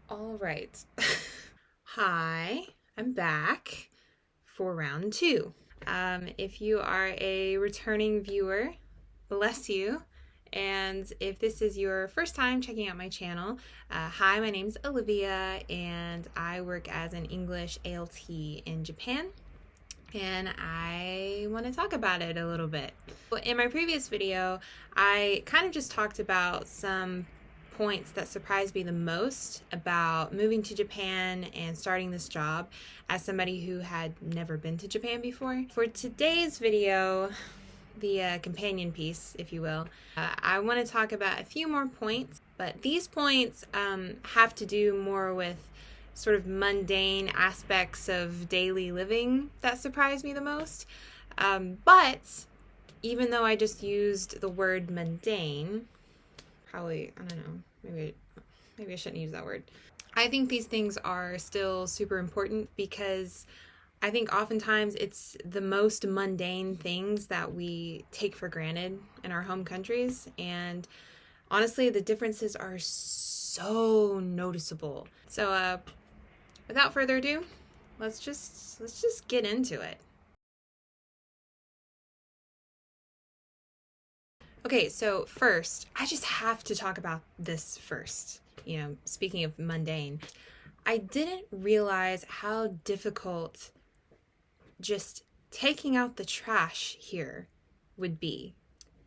All right. Hi, I'm back for round two. If you are a returning viewer, bless you. And if this is your first time checking out my channel, hi, my name's Olivia, and I work as an English ALT in Japan. And I want to talk about it a little bit. In my previous video, I kind of just talked about some points that surprised me the most about moving to Japan and starting this job as somebody who had never been to Japan before. For today's video, the companion piece, if you will, I want to talk about a few more points, but these points have to do more with sort of mundane aspects of daily living that surprised me the most. But even though I just used the word mundane, probably, I don't know, maybe I shouldn't use that word. I think these things are still super important because I think oftentimes it's the most mundane things that we take for granted in our home countries. And honestly, the differences are so noticeable. So, without further ado, let's just get into it. Okay, so first, I just have to talk about this first. Speaking of mundane, I didn't realize how difficult just taking out the trash here would be.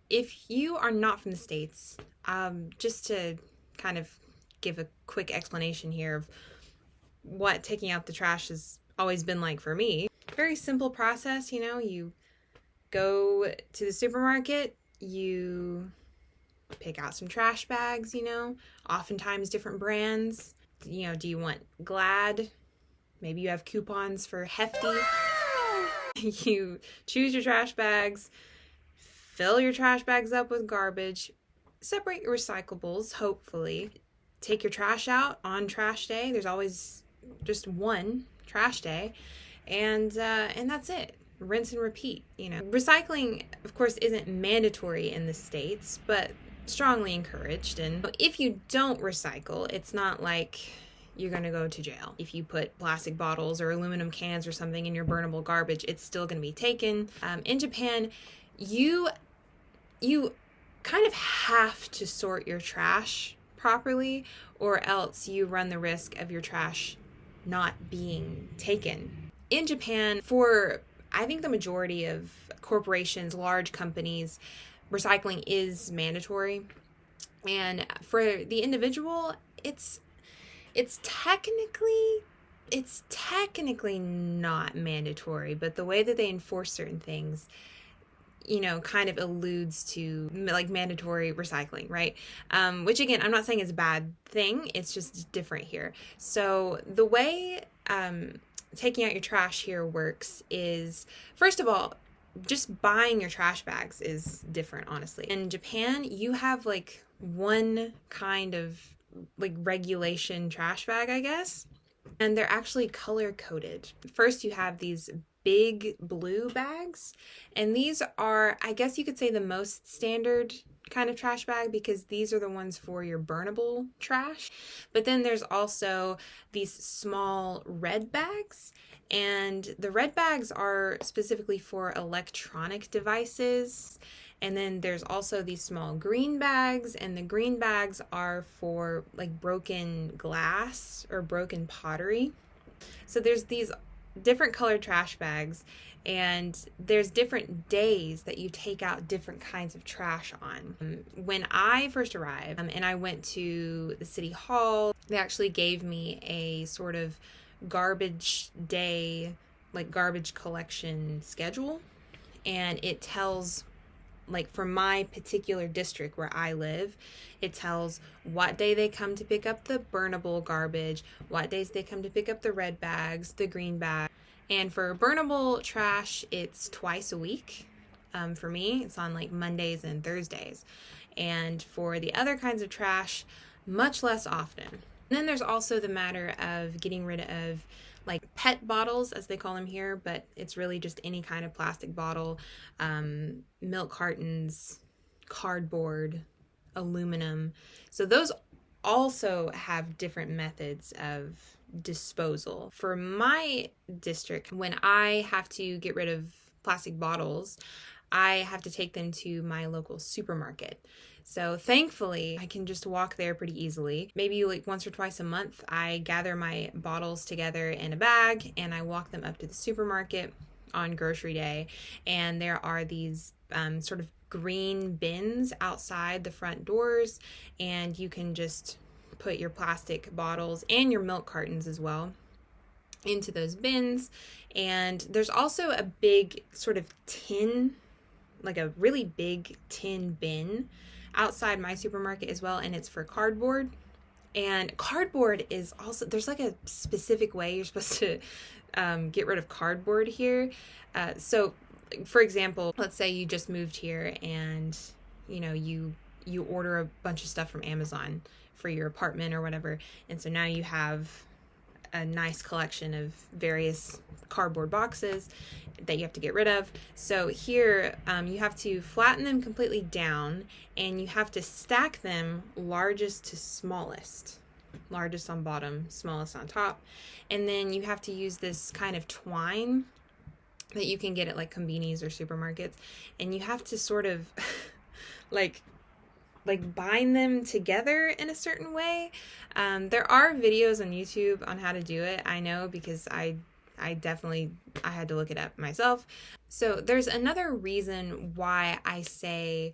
If you are not from the States, just to kind of give a quick explanation here of what taking out the trash has always been like for me. Very simple process, you go to the supermarket, you pick out some trash bags, oftentimes different brands. Do you want Glad? Maybe you have coupons for Hefty. You choose your trash bags, fill your trash bags up with garbage, separate your recyclables, hopefully. Take your trash out on trash day. There's always just one trash day, and that's it. Rinse and repeat. Recycling, of course, isn't mandatory in the States, but strongly encouraged. And if you don't recycle, it's not like you're going to go to jail. If you put plastic bottles or aluminum cans or something in your burnable garbage, it's still going to be taken. In Japan, you kind of have to sort your trash properly, or else you run the risk of your trash not being taken. In Japan, for I think the majority of corporations, large companies, recycling is mandatory. And for the individual, it's technically not mandatory, but the way that they enforce certain things, kind of alludes to like mandatory recycling, right? Which again, I'm not saying is a bad thing. It's just different here. So the way taking out your trash here works is, first of all, just buying your trash bags is different, honestly. In Japan, you have like one kind of like regulation trash bag, I guess, and they're actually color coded. First, you have these big blue bags, and these are, I guess you could say, the most standard kind of trash bag because these are the ones for your burnable trash. But then there's also these small red bags, and the red bags are specifically for electronic devices. And then there's also these small green bags, and the green bags are for like broken glass or broken pottery. So there's these different colored trash bags, and there's different days that you take out different kinds of trash on. When I first arrived and I went to the city hall, they actually gave me a sort of garbage day, like garbage collection schedule, and it tells, like for my particular district where I live, it tells what day they come to pick up the burnable garbage, what days they come to pick up the red bags, the green bags. And for burnable trash, it's twice a week. For me, it's on like Mondays and Thursdays. And for the other kinds of trash, much less often. And then there's also the matter of getting rid of like PET bottles, as they call them here, but it's really just any kind of plastic bottle, milk cartons, cardboard, aluminum. So those also have different methods of disposal. For my district, when I have to get rid of plastic bottles, I have to take them to my local supermarket. So thankfully, I can just walk there pretty easily. Maybe like once or twice a month, I gather my bottles together in a bag and I walk them up to the supermarket on grocery day. And there are these sort of green bins outside the front doors, and you can just put your plastic bottles and your milk cartons as well into those bins. And there's also a big sort of tin, like a really big tin bin outside my supermarket as well, and it's for cardboard. And cardboard is also, there's like a specific way you're supposed to get rid of cardboard here. So for example, let's say you just moved here and you order a bunch of stuff from Amazon for your apartment or whatever, and so now you have a nice collection of various cardboard boxes that you have to get rid of. So here you have to flatten them completely down, and you have to stack them largest to smallest. Largest on bottom, smallest on top. And then you have to use this kind of twine that you can get at like convenies or supermarkets, and you have to sort of like bind them together in a certain way. There are videos on YouTube on how to do it. I know, because I had to look it up myself. So there's another reason why I say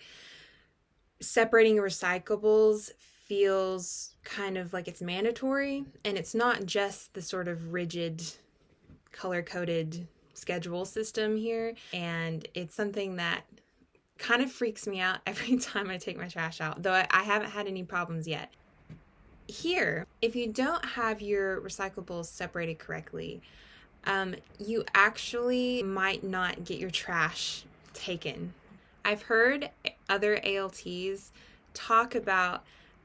separating recyclables feels kind of like it's mandatory, and it's not just the sort of rigid color-coded schedule system here. And it's something that kind of freaks me out every time I take my trash out, though I haven't had any problems yet. Here, if you don't have your recyclables separated correctly, you actually might not get your trash taken. I've heard other ALTs talk about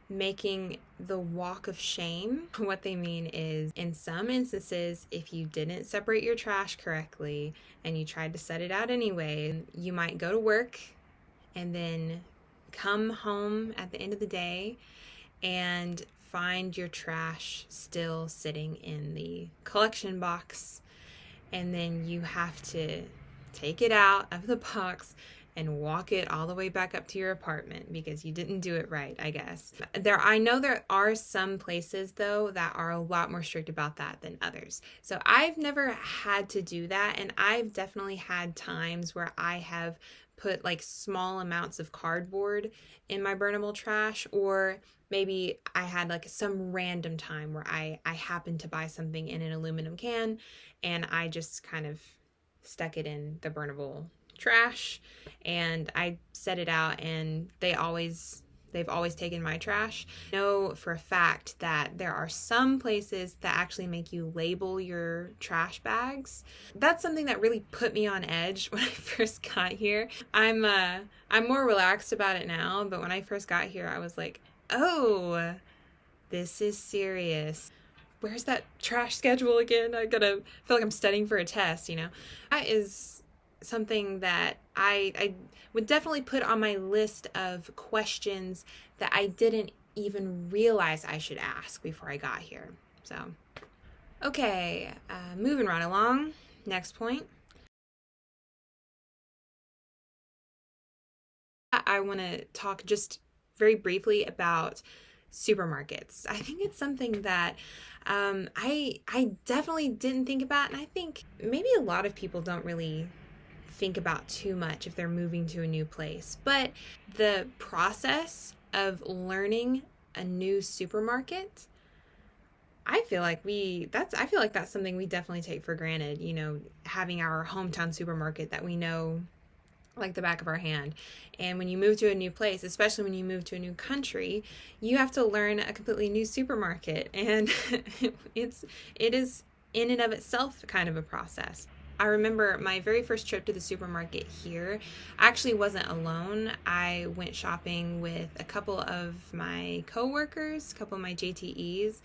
making the walk of shame. What they mean is, in some instances, if you didn't separate your trash correctly and you tried to set it out anyway, you might go to work and then come home at the end of the day and find your trash still sitting in the collection box. And then you have to take it out of the box and walk it all the way back up to your apartment because you didn't do it right, I guess. I know there are some places, though, that are a lot more strict about that than others. So I've never had to do that, and I've definitely had times where I have put like small amounts of cardboard in my burnable trash, or maybe I had like some random time where I happened to buy something in an aluminum can and I just kind of stuck it in the burnable trash and I set it out, and they've always taken my trash. I know for a fact that there are some places that actually make you label your trash bags. That's something that really put me on edge when I first got here. I'm more relaxed about it now, but when I first got here, I was like, oh, this is serious. Where's that trash schedule again? I feel like I'm studying for a test, That is something that I would definitely put on my list of questions that I didn't even realize I should ask before I got here. So, okay, moving right along. Next point. I want to talk just very briefly about supermarkets. I think it's something that I definitely didn't think about, and I think maybe a lot of people don't really think about too much if they're moving to a new place. But the process of learning a new supermarket, I feel like that's something we definitely take for granted, having our hometown supermarket that we know like the back of our hand. And when you move to a new place, especially when you move to a new country, you have to learn a completely new supermarket, and it is in and of itself kind of a process. I remember my very first trip to the supermarket here, I actually wasn't alone. I went shopping with a couple of my coworkers, a couple of my JTEs,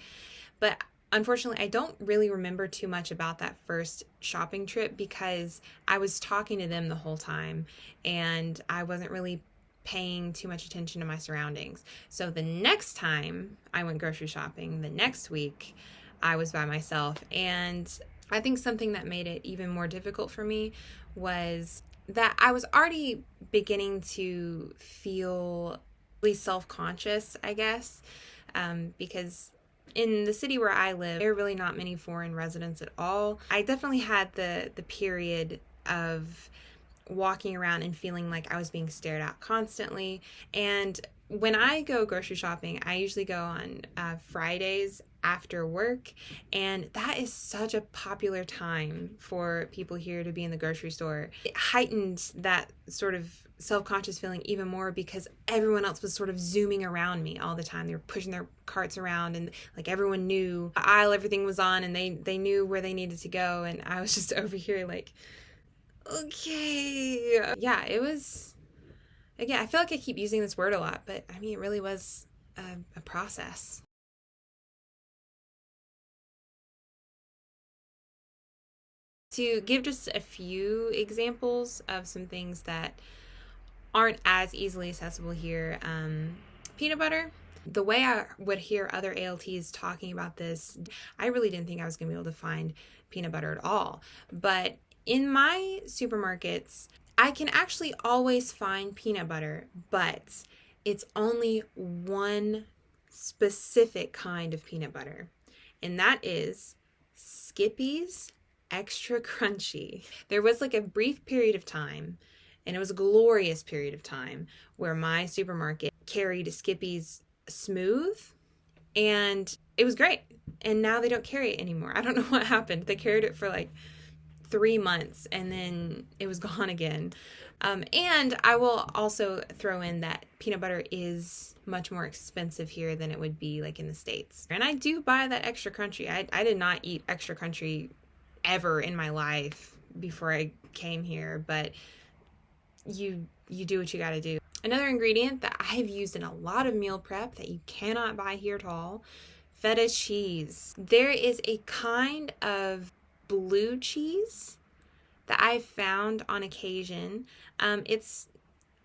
but unfortunately, I don't really remember too much about that first shopping trip because I was talking to them the whole time and I wasn't really paying too much attention to my surroundings. So the next time I went grocery shopping, the next week, I was by myself. And I think something that made it even more difficult for me was that I was already beginning to feel really self conscious, I guess, because in the city where I live, there are really not many foreign residents at all. I definitely had the period of walking around and feeling like I was being stared at constantly. And when I go grocery shopping, I usually go on Fridays after work, and that is such a popular time for people here to be in the grocery store. It heightened that sort of self-conscious feeling even more because everyone else was sort of zooming around me all the time. They were pushing their carts around and like everyone knew the aisle everything was on, and they knew where they needed to go, and I was just over here like, okay. Yeah, it was, again, I feel like I keep using this word a lot, but I mean, it really was a process. To give just a few examples of some things that aren't as easily accessible here, peanut butter. The way I would hear other ALTs talking about this, I really didn't think I was going to be able to find peanut butter at all. But in my supermarkets, I can actually always find peanut butter, but it's only one specific kind of peanut butter, and that is Skippy's Extra Crunchy. There was like a brief period of time, and it was a glorious period of time, where my supermarket carried Skippy's Smooth, and it was great. And now they don't carry it anymore. I don't know what happened. They carried it for like 3 months and then it was gone again. And I will also throw in that peanut butter is much more expensive here than it would be like in the States. And I do buy that extra crunchy. I did not eat extra crunchy ever in my life before I came here, but you do what you got to do. Another ingredient that I've used in a lot of meal prep that you cannot buy here at all, feta cheese. There is a kind of blue cheese that I've found on occasion. It's,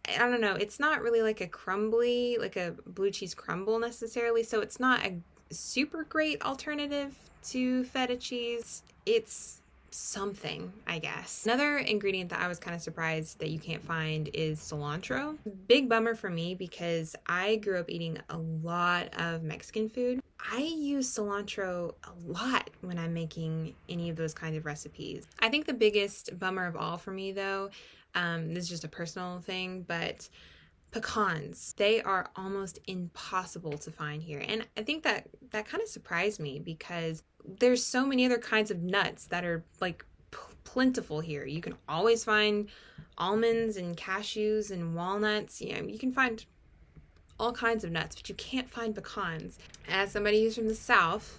I don't know, it's not really like a crumbly, like a blue cheese crumble necessarily, so it's not a super great alternative to feta cheese. It's something, I guess. Another ingredient that I was kind of surprised that you can't find is cilantro. Big bummer for me because I grew up eating a lot of Mexican food. I use cilantro a lot when I'm making any of those kinds of recipes. I think the biggest bummer of all for me though, this is just a personal thing, but pecans, they are almost impossible to find here. And I think that kind of surprised me because there's so many other kinds of nuts that are like plentiful here. You can always find almonds and cashews and walnuts. You know, you can find all kinds of nuts, but you can't find pecans. As somebody who's from the South,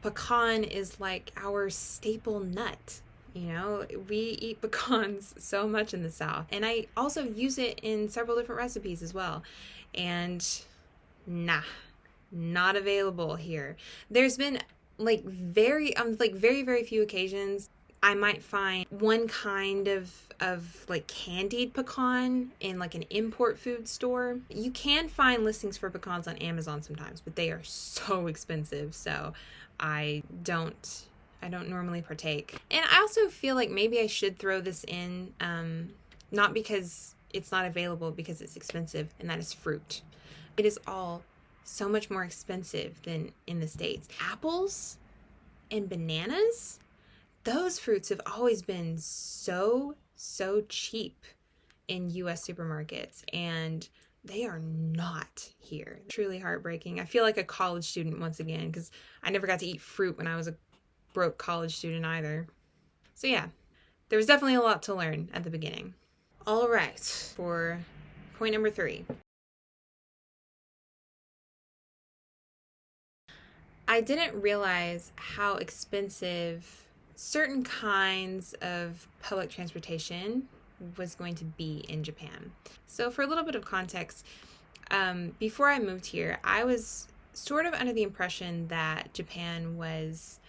pecan is like our staple nut. You know, we eat pecans so much in the South. And I also use it in several different recipes as well. And nah, not available here. There's been like very very few occasions I might find one kind of like candied pecan in like an import food store. You can find listings for pecans on Amazon sometimes, but they are so expensive, so I don't normally partake. And I also feel like maybe I should throw this in, not because it's not available, because it's expensive, and that is fruit. It is all so much more expensive than in the States. Apples and bananas, those fruits have always been so cheap in US supermarkets, and they are not here. Truly heartbreaking. I feel like a college student once again, because I never got to eat fruit when I was a broke college student either. So yeah, there was definitely a lot to learn at the beginning. All right, for point number 3. I didn't realize how expensive certain kinds of public transportation was going to be in Japan. So, for a little bit of context, before I moved here, I was sort of under the impression that Japan was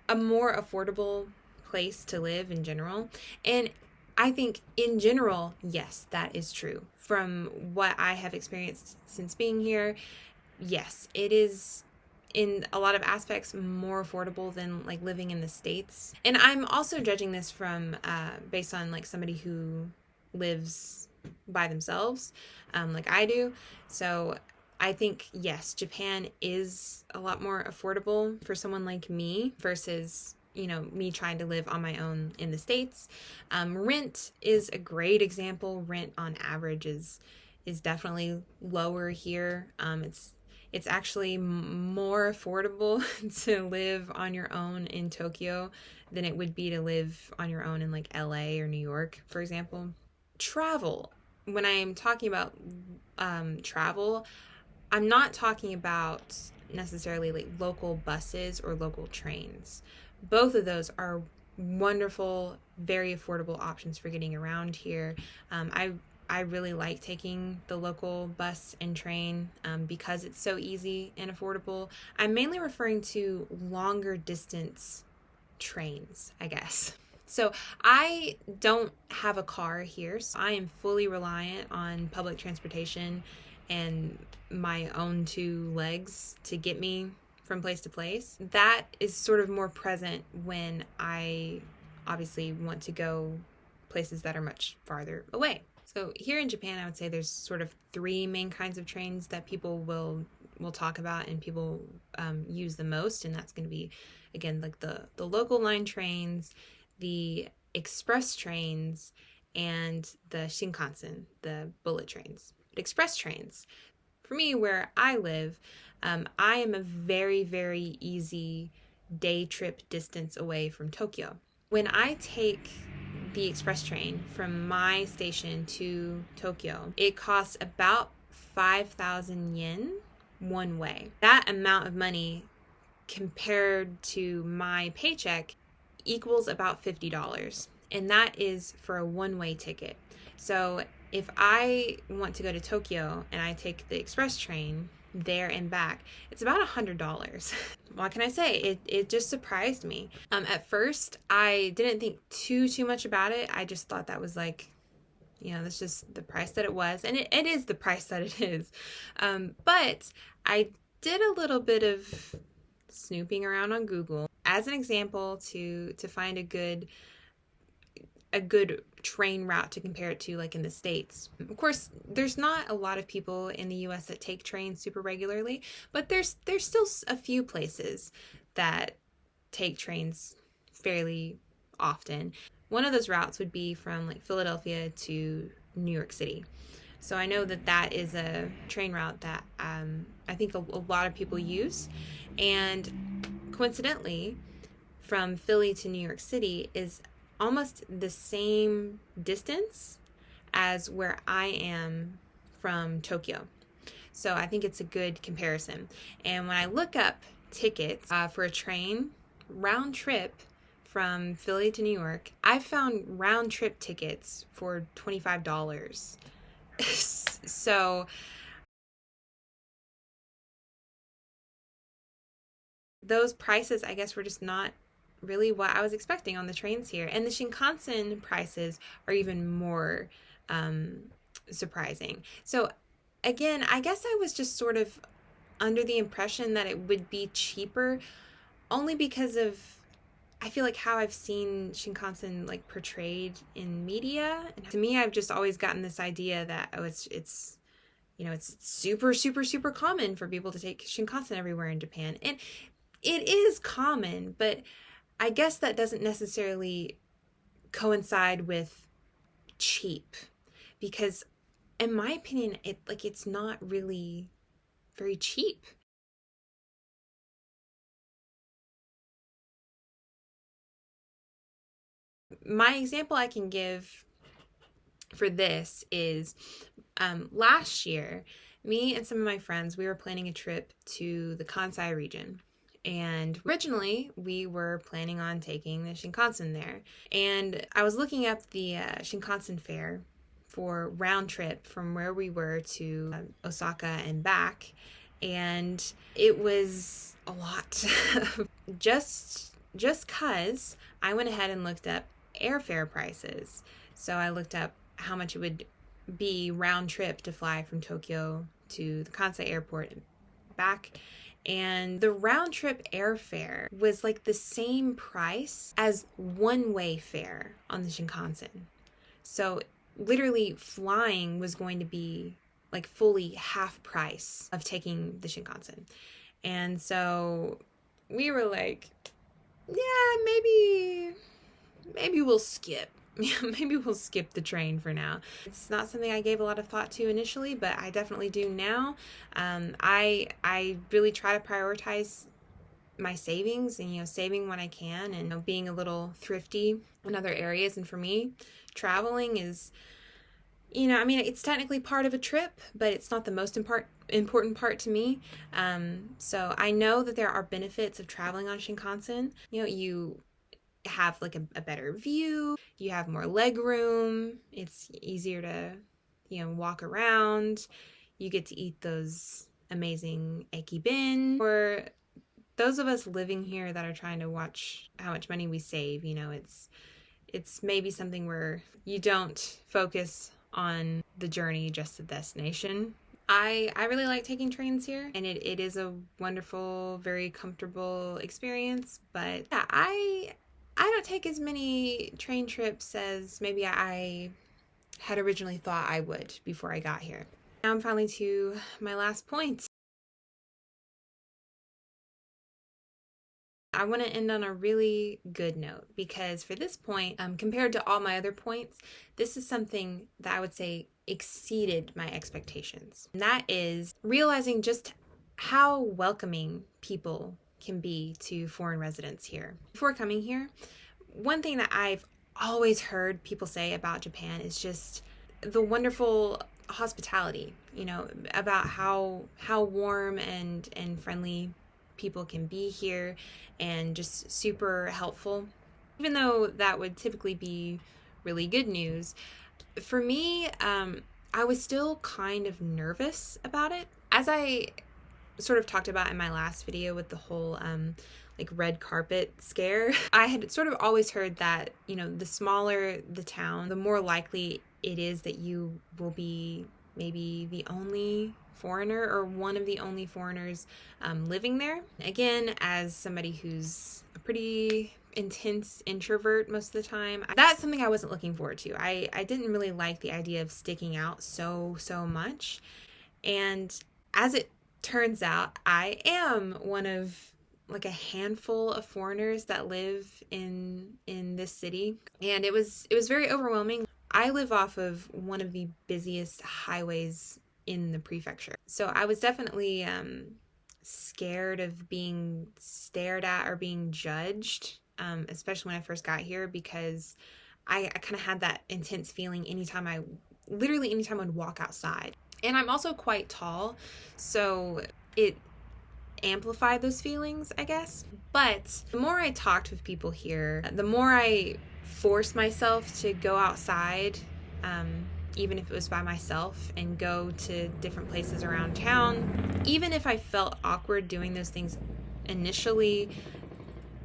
a more affordable place to live in general. And I think in general, yes, that is true. From what I have experienced since being here, yes, it is in a lot of aspects more affordable than like living in the States. And I'm also judging this from based on like somebody who lives by themselves, like I do. So I think, yes, Japan is a lot more affordable for someone like me versus, me trying to live on my own in the States. Rent is a great example. Rent on average is definitely lower here. It's actually more affordable to live on your own in Tokyo than it would be to live on your own in like LA or New York, for example. Travel. When I'm talking about travel, I'm not talking about necessarily like local buses or local trains. Both of those are wonderful, very affordable options for getting around here. I really like taking the local bus and train because it's so easy and affordable. I'm mainly referring to longer distance trains, I guess. So I don't have a car here, so I am fully reliant on public transportation and my own two legs to get me from place to place. That is sort of more present when I obviously want to go places that are much farther away. So here in Japan, I would say there's sort of three main kinds of trains that people will talk about and people use the most, and that's going to be, again, like the local line trains, the express trains, and the Shinkansen, the bullet trains. Express trains, for me, where I live, I am a very, very easy day trip distance away from Tokyo. When I take the express train from my station to Tokyo, it costs about 5,000 yen one way. That amount of money compared to my paycheck equals about $50. And that is for a one-way ticket. So if I want to go to Tokyo and I take the express train there and back, it's about $100. What can I say? It just surprised me. At first, I didn't think too much about it. I just thought that was like, that's just the price that it was. And it is the price that it is. But I did a little bit of snooping around on Google as an example to find a good train route to compare it to, like in the States. Of course, there's not a lot of people in the US that take trains super regularly, but there's still a few places that take trains fairly often. One of those routes would be from like Philadelphia to New York City. So I know that is a train route that I think a lot of people use. And coincidentally, from Philly to New York City is almost the same distance as where I am from Tokyo. So I think it's a good comparison. And when I look up tickets for a train round trip from Philly to New York, I found round trip tickets for $25. So those prices, I guess, were just not really what I was expecting on the trains here. And the Shinkansen prices are even more surprising. So again, I guess I was just sort of under the impression that it would be cheaper only because of, I feel like, how I've seen Shinkansen like portrayed in media. And to me, I've just always gotten this idea that it's super, super, super common for people to take Shinkansen everywhere in Japan. And it is common, but I guess that doesn't necessarily coincide with cheap, because in my opinion, it's not really very cheap. My example I can give for this is last year, me and some of my friends, we were planning a trip to the Kansai region. And originally, we were planning on taking the Shinkansen there. And I was looking up the Shinkansen fare for round trip from where we were to Osaka and back. And it was a lot. just cause I went ahead and looked up airfare prices. So I looked up how much it would be round trip to fly from Tokyo to the Kansai airport and back. And the round trip airfare was like the same price as one-way fare on the Shinkansen. So literally flying was going to be like fully half price of taking the Shinkansen. And so we were like, yeah, maybe we'll skip. Maybe we'll skip the train for now. It's not something I gave a lot of thought to initially, but I definitely do now. I really try to prioritize my savings and, saving when I can and being a little thrifty in other areas. And for me, traveling is, it's technically part of a trip, but it's not the most important part to me. So I know that there are benefits of traveling on Shinkansen. You have like a better view, you have more leg room, it's easier to walk around, you get to eat those amazing ekibin. For those of us living here that are trying to watch how much money we save, it's maybe something where you don't focus on the journey, just the destination. I really like taking trains here, and it is a wonderful, very comfortable experience. But yeah, I don't take as many train trips as maybe I had originally thought I would before I got here. Now I'm finally to my last point. I want to end on a really good note because for this point, compared to all my other points, this is something that I would say exceeded my expectations. And that is realizing just how welcoming people can be to foreign residents here. Before coming here, one thing that I've always heard people say about Japan is just the wonderful hospitality, about how warm and friendly people can be here and just super helpful. Even though that would typically be really good news, for me, I was still kind of nervous about it. As I sort of talked about in my last video with the whole like red carpet scare, I had sort of always heard that, the smaller the town, the more likely it is that you will be maybe the only foreigner or one of the only foreigners living there. Again, as somebody who's a pretty intense introvert most of the time, that's something I wasn't looking forward to. I didn't really like the idea of sticking out so much. And as it turns out, I am one of like a handful of foreigners that live in this city, and it was very overwhelming. I live off of one of the busiest highways in the prefecture, so I was definitely scared of being stared at or being judged, especially when I first got here, because I kind of had that intense feeling anytime I would walk outside. And I'm also quite tall, so it amplified those feelings, I guess. But the more I talked with people here, the more I forced myself to go outside, even if it was by myself, and go to different places around town. Even if I felt awkward doing those things initially,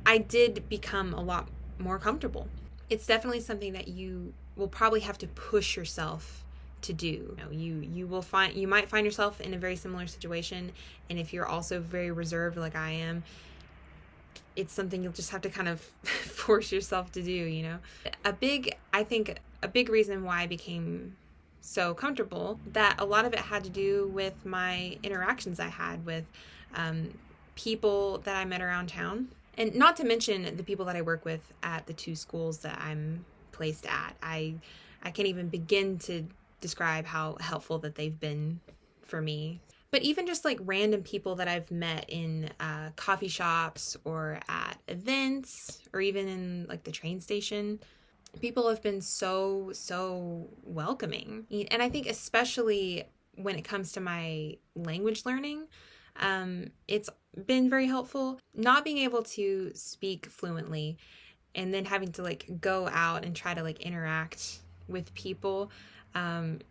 I did become a lot more comfortable. It's definitely something that you will probably have to push yourself to do. You might find yourself in a very similar situation, and if you're also very reserved like I am, it's something you'll just have to kind of force yourself to do. A big reason why I became so comfortable, that a lot of it had to do with my interactions I had with people that I met around town, and not to mention the people that I work with at the two schools that I'm placed at. I can't even begin to describe how helpful that they've been for me. But even just like random people that I've met in coffee shops or at events or even in like the train station, people have been so welcoming. And I think especially when it comes to my language learning, it's been very helpful. Not being able to speak fluently and then having to like go out and try to like interact with people,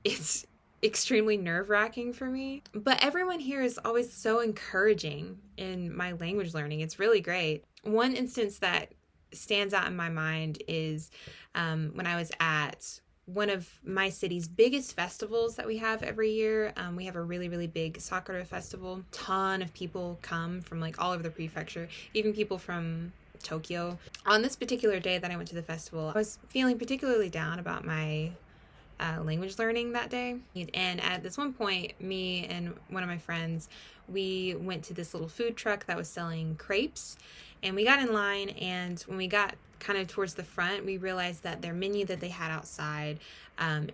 it's extremely nerve-wracking for me. But everyone here is always so encouraging in my language learning. It's really great. One instance that stands out in my mind is when I was at one of my city's biggest festivals that we have every year. We have a really, really big Sakura festival. Ton of people come from like all over the prefecture, even people from Tokyo. On this particular day that I went to the festival, I was feeling particularly down about my language learning that day. And at this one point, me and one of my friends, we went to this little food truck that was selling crepes, and we got in line, and when we got kind of towards the front, we realized that their menu that they had outside,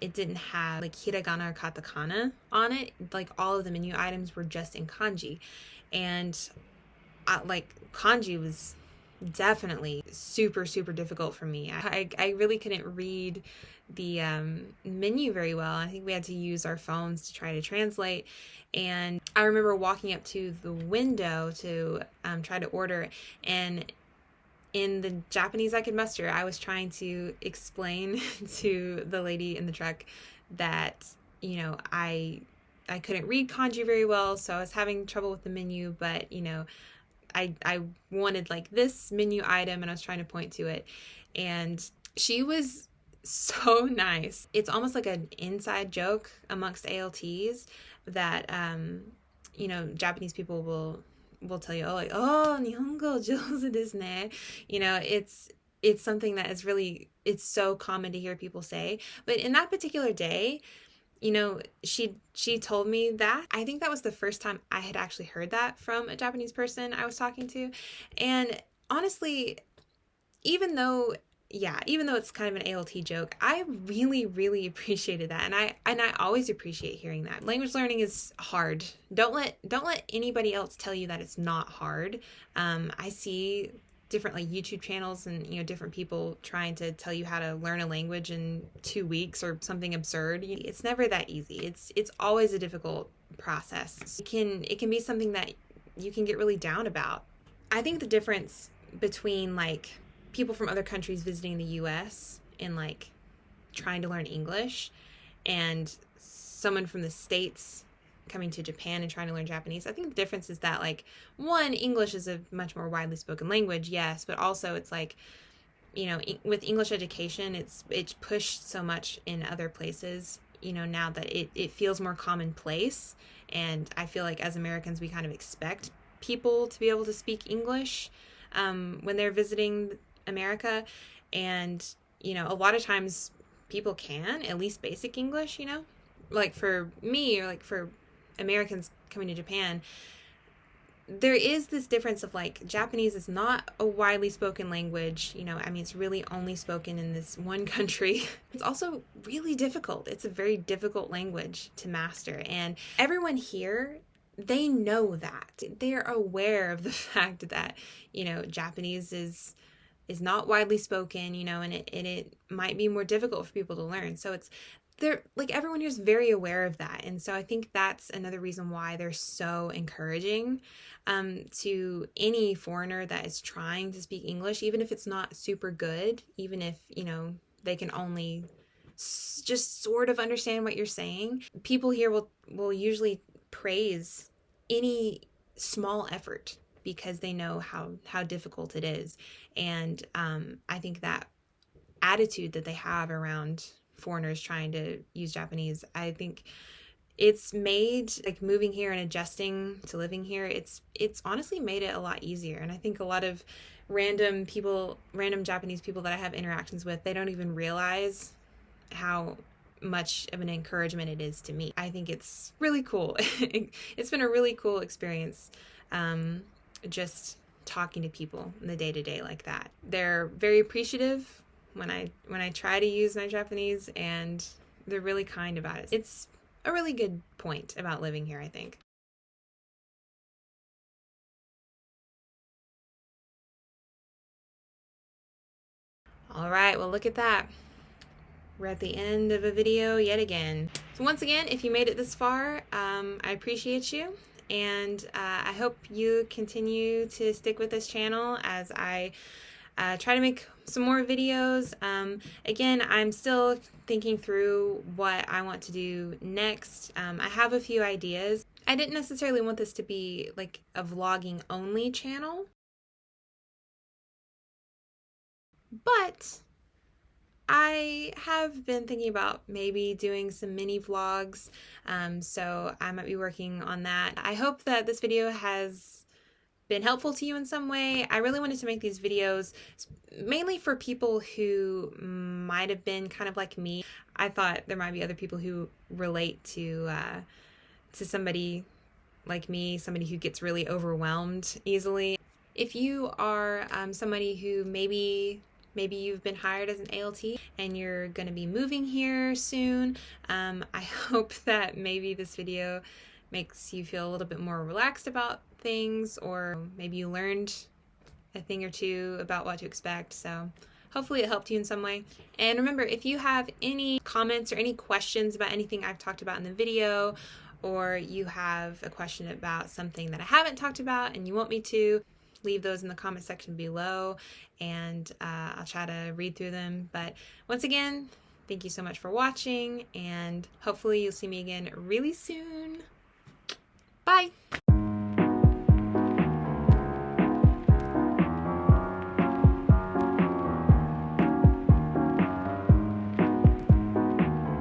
it didn't have like hiragana or katakana on it. Like all of the menu items were just in kanji, and like kanji was definitely super, super difficult for me. I really couldn't read the menu very well. I think we had to use our phones to try to translate. And I remember walking up to the window to try to order, and in the Japanese I could muster, I was trying to explain to the lady in the truck that, you know, I couldn't read kanji very well, so I was having trouble with the menu, but, you know, I wanted like this menu item, and I was trying to point to it, and she was so nice. It's almost like an inside joke amongst ALTs that you know, Japanese people will tell you, oh, like, oh, Nihongo jouzu desu ne. You know, it's something that is really, it's so common to hear people say. But in that particular day, you know, she told me that. I think that was the first time I had actually heard that from a Japanese person I was talking to. And honestly, even though it's kind of an ALT joke, I really, really appreciated that. And I always appreciate hearing that. Language learning is hard. Don't let anybody else tell you that it's not hard. I see different like YouTube channels and, you know, different people trying to tell you how to learn a language in 2 weeks or something absurd. It's never that easy. It's always a difficult process. It can be something that you can get really down about. I think the difference between like people from other countries visiting the US and like trying to learn English, and someone from the States coming to Japan and trying to learn Japanese, I think the difference is that, like, one, English is a much more widely spoken language, yes, but also it's like, you know, with English education, it's pushed so much in other places, you know, now that it feels more commonplace. And I feel like as Americans, we kind of expect people to be able to speak English when they're visiting America. And, you know, a lot of times people can, at least basic English, you know, like for me, or like for Americans coming to Japan, there is this difference of like, Japanese is not a widely spoken language, you know, I mean, it's really only spoken in this one country. It's also really difficult. It's a very difficult language to master, and everyone here, they know that. They're aware of the fact that, you know, Japanese is not widely spoken, you know, and it might be more difficult for people to learn. So they're like, everyone here is very aware of that. And so I think that's another reason why they're so encouraging to any foreigner that is trying to speak English, even if it's not super good, even if, you know, they can only just sort of understand what you're saying. People here will usually praise any small effort because they know how difficult it is. And I think that attitude that they have around foreigners trying to use Japanese, I think it's made, like, moving here and adjusting to living here, it's honestly made it a lot easier. And I think a lot of random Japanese people that I have interactions with, they don't even realize how much of an encouragement it is to me. I think it's really cool. It's been a really cool experience, just talking to people in the day-to-day like that. They're very appreciative when I try to use my Japanese, and they're really kind about it. It's a really good point about living here, I think. All right, well, look at that. We're at the end of a video yet again. So once again, if you made it this far, I appreciate you. and I hope you continue to stick with this channel as I try to make some more videos. Again, I'm still thinking through what I want to do next. I have a few ideas. I didn't necessarily want this to be like a vlogging only channel, but I have been thinking about maybe doing some mini vlogs, so I might be working on that. I hope that this video has been helpful to you in some way. I really wanted to make these videos mainly for people who might have been kind of like me. I thought there might be other people who relate to somebody like me, somebody who gets really overwhelmed easily. If you are somebody who maybe you've been hired as an ALT and you're going to be moving here soon, I hope that maybe this video makes you feel a little bit more relaxed about things, or maybe you learned a thing or two about what to expect. So hopefully it helped you in some way. And remember, if you have any comments or any questions about anything I've talked about in the video, or you have a question about something that I haven't talked about and you want me to, leave those in the comment section below, and I'll try to read through them. But once again, thank you so much for watching, and hopefully you'll see me again really soon. Bye!